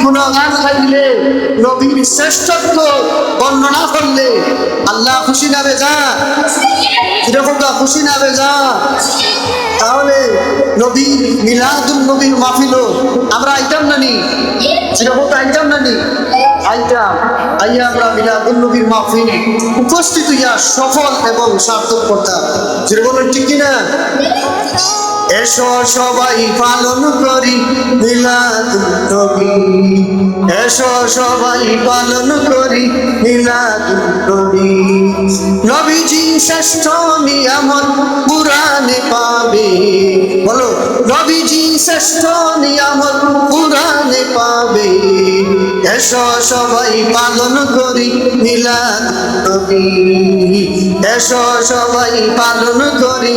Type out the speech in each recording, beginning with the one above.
গুণগান গাইলে, নবীর শ্রেষ্ঠত্ব বর্ণনা করলে আল্লাহ খুশি না বেজার? কিরকম খুশি না বেজার? তাহলে নবীর মিলাদুন নবীর মাহফিল আমরা আইতাম না নি? কিরকম আইতাম না নি? আইতাম। আইয়া আমরা মিলাদুন নবীর মাহফিল উপস্থিত হইয়া সফল এবং সার্থক করতাম। যেরকম ঠিক কিনা? এসো সবাই পালন করি মিলাদুন নবী, এসো সবাই পালন করি মিলাদুন নবী। নবীজি শ্রেষ্ঠ নিয়ামত কুরআনে পাবে, বলো নবীজি শ্রেষ্ঠ নিয়ামত কুরআনে পাবে। এসো সবাই পালন করি মিলাদুন নবী, এসো সবাই পালন করি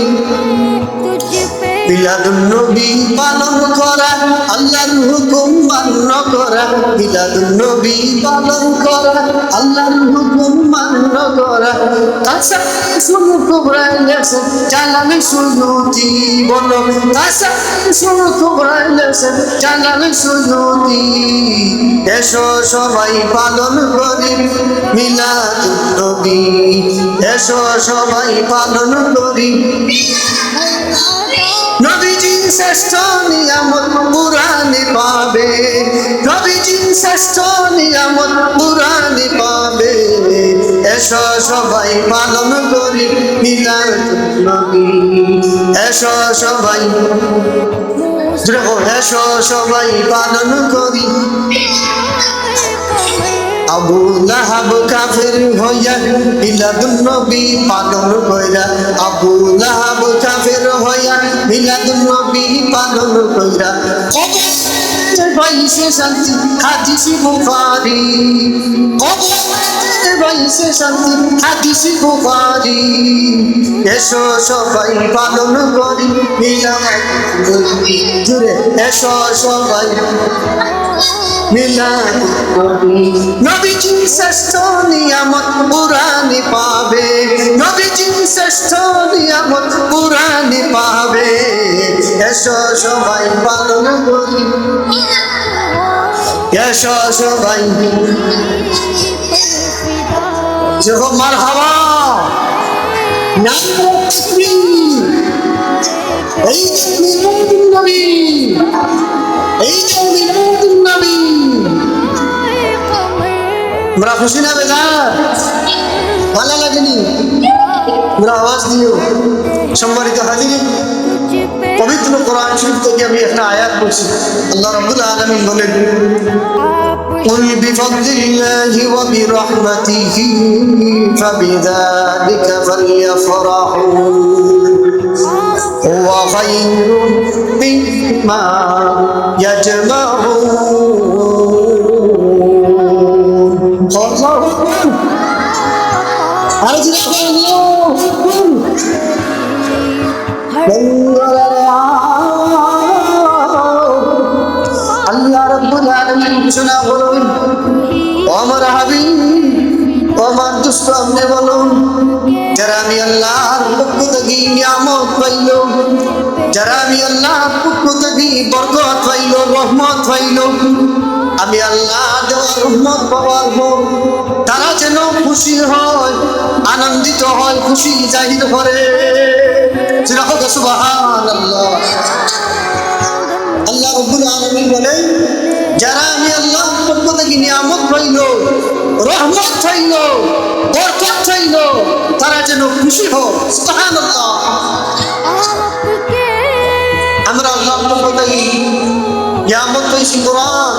মিলাদুন নবী পালন করা, আল্লাহর হুকুম মান্য করা। মিলাদুন নবী পালন করা, আল্লাহর হুকুম মান্য করা। আচ্ছা শুরু কুবরাইলেছেন জালালে সুজুতি, বলো আচ্ছা শুরু কুবরাইলেছেন জালালে সুজুতি। এসো সবাই পালন করি মিলাদুন নবী, এসো সবাই পালন করি। নবীজি শ্রেষ্ঠ নিয়ামত কুরআনে পাবে, নবীজি শ্রেষ্ঠ নিয়ামত কুরআনে পাবে। এসো সবাই পালন করি মিলাদুন নবী, এসো সবাই, এসো সবাই পালন করি। আবু লাহাব কাফের হইয়া মিলাদুন নবী পালন কইরা, আবু লাহাব কাফের হইয়া মিলাদুন নবী পালন কইরা। বাইশে শান্তি হাদিস বুখারী, বাইশে শান্তি হাদিস বুখারী। এসো সবাই পালন করি মিলাদুন নবী, এসো সবাই মিলাদুন নবী। নবীজি শ্রেষ্ঠ নিয়ামত কুরআনে পাবে, নবীজি শ্রেষ্ঠ নিয়ামত কুরআনে পাবে। এসো সবাই পালন করি, এসো সবাই। যখন মারহাবা এই মিলাদুন নবী, এই মিলাদুন নবী। আমরা খুশি না বেজার? ভালো লাগেনি? আমরা আওয়াজ দিও। সম্মানিত হাজিরিন, পবিত্র কোরআন শরীফ থেকে আমি একটা আয়াত পড়ছি। আল্লাহ রাব্বুল আলামিন বলেন, কুল বিফদলিল্লাহি ওয়া বিরহমাতিহি ফাবিযালিকা ফালইফরাহু হুয়া খায়রুম মিম্মা ইয়াজমাউন। আল্লাহ রাব্বুল আলামিন ঘোষণা করুন, আমার হাবিব, আমার দুষ্ট আপনি বলুন, যারা আমি আল্লাহর পক্ষ থেকে নিয়ামত পাইল, যারা আমি আল্লাহর পক্ষ থেকে বরকত পাইল, রহমত পাইল, আমি আল্লাহ দেওয়া রহমত পাওয়ার পর তারা যেন খুশি হয়, আনন্দিত হয়, খুশি জাহির করে। সুবহানাল্লাহ। আল্লাহ রাব্বুল আলামিন বলেন, যারা আমি আল্লাহর পক্ষ থেকে নিয়ামত পাইল, রহমত পাইল, বরকত পাইল, তারা যেন খুশি হয়। সুবহানাল্লাহ। আমরা আল্লাহর পক্ষ থেকে নিয়ামত পাইছি, কোরআন,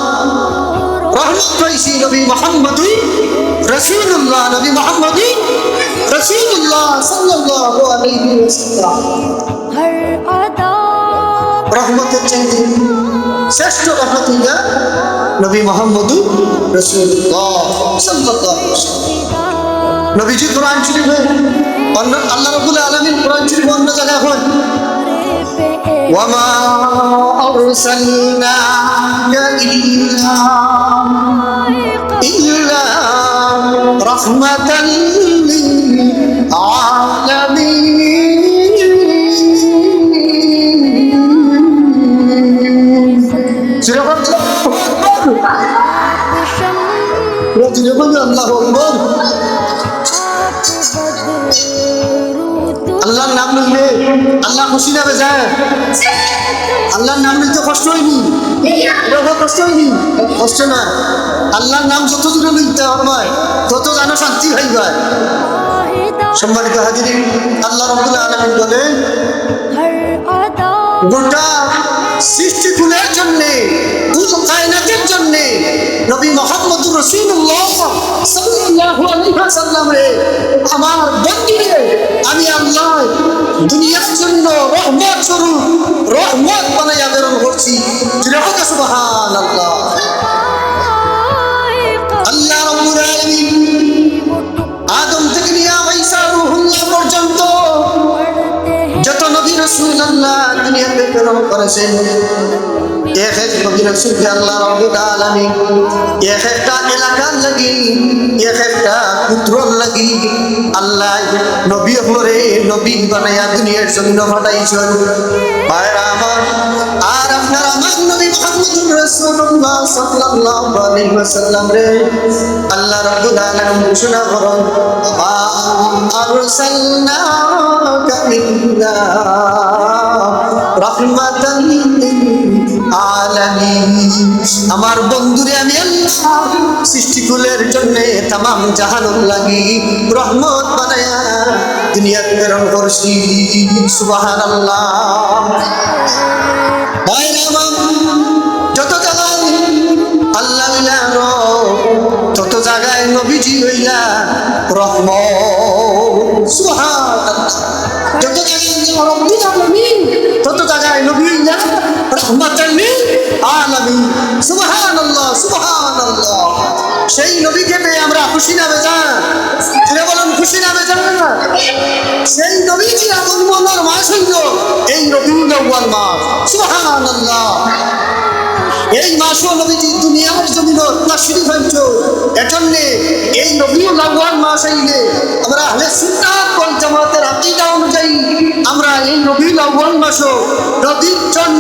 রহমত পাইছি নবী মুহাম্মদ রাসূলুল্লাহ, নবী মুহাম্মদ রাসূলুল্লাহ সাল্লাল্লাহু আলাইহি ওয়াসাল্লাম। রহমতের চাইতে শ্রেষ্ঠ রহমত হইয়া নবী মুহাম্মদ রাসূলুল্লাহ সাল্লাল্লাহু আলাইহি ওয়াসাল্লাম। নবীজি কোরআন শরীফে আল্লাহ রাব্বুল আলামিন কোরআন শরীফে অন্য জায়গায় হয়, وما أرسلناك إلا رحمة للعالمين. রাজুরে বলি আল্লাহু আকবার। আল্লাহর নাম নিলে আল্লাহ খুশি না বেজায়? আল্লাহর নাম নিতে কষ্ট হয়নি? কষ্ট হয়নি? কষ্ট না। আল্লাহর নাম যত দূরে নিতে হবে তত যেন শান্তি হইবে। সম্মানিত হাজিরিন, আল্লাহ রাব্বুল আলামিন বলেন গোটা সৃষ্টিকুলের জন্যে, পুরো কায়নাতের জন্যে নবী মুহাম্মদুর রাসূলুল্লাহ সাল্লাল্লাহু আলাইহি ওয়াসাল্লাম রে, আমার বন্ধুরে আমি আল্লাহ দুনিয়ার জন্য রহমত স্বরূপ রহমত বানাইয়া প্রেরণ করছি। সুবহানাল্লাহ। আল্লাহ রাব্বুল আলামিন আদম থেকে নিয়ে ঈসা রূহুল্লাহ পর্যন্ত যত নবী রাসূল আল্লাহ দুনিয়াতে প্রেরণ করেছেন, এক এক নবী রাসূলকে আল্লাহ রাব্বুল আলামিন এক একটা এলাকার লাগি, এক একটা পুত্রর লাগি আল্লাহ নবী হরে নবী বানায়া দুনিয়ার জন্য পাঠাইছেন। ভাইরা আমার, আর আপনার আমার নবী মুহাম্মদুর রাসূলুল্লাহ সাল্লাল্লাহু আলাইহি ওয়াসাল্লাম রে আল্লাহ রাব্বুল আলামিন ঘোষণা করেন, আরসালনাকা ইল্লা রাহমাতান লিল আলামিন। আমার বন্ধুরে আমি আল্লাহ সৃষ্টিকুলের জন্য তামাম জাহানুর লাগি রহমত বানায়া দুনিয়াতে প্রেরণ করছি। সুবহানাল্লাহ। যত জায়গায় আল্লাহ মিলানো তত জায়গায় নবীজি হইলা রহমত। সুবহানাল্লাহ। যত জায়গায় রব্বুল আলামিন তত জায়গায় নবী হইলা রহমাতাল লিল আলামিন। সুবহানাল্লাহ, সুবহানাল্লাহ। সেই নবীকে পেয়ে আমরা খুশি না বেজান? জোরে বলুন, খুশি না বেজান? সেই নবীজি আগমনের মাস হইল এই রবিউল আউয়াল মাস। সুবহানাল্লাহ। এই মাসও নবীজি দুনিয়ার জমিন তাশরীফ আনছো, এজন্য এই রবিউল আউয়াল মাস আইলে আমরা আহলে সুন্নাত ওয়াল জামাতের আকীদা অনুযায়ী আমরা এই রবিউল আউয়াল মাসও নবীর জন্য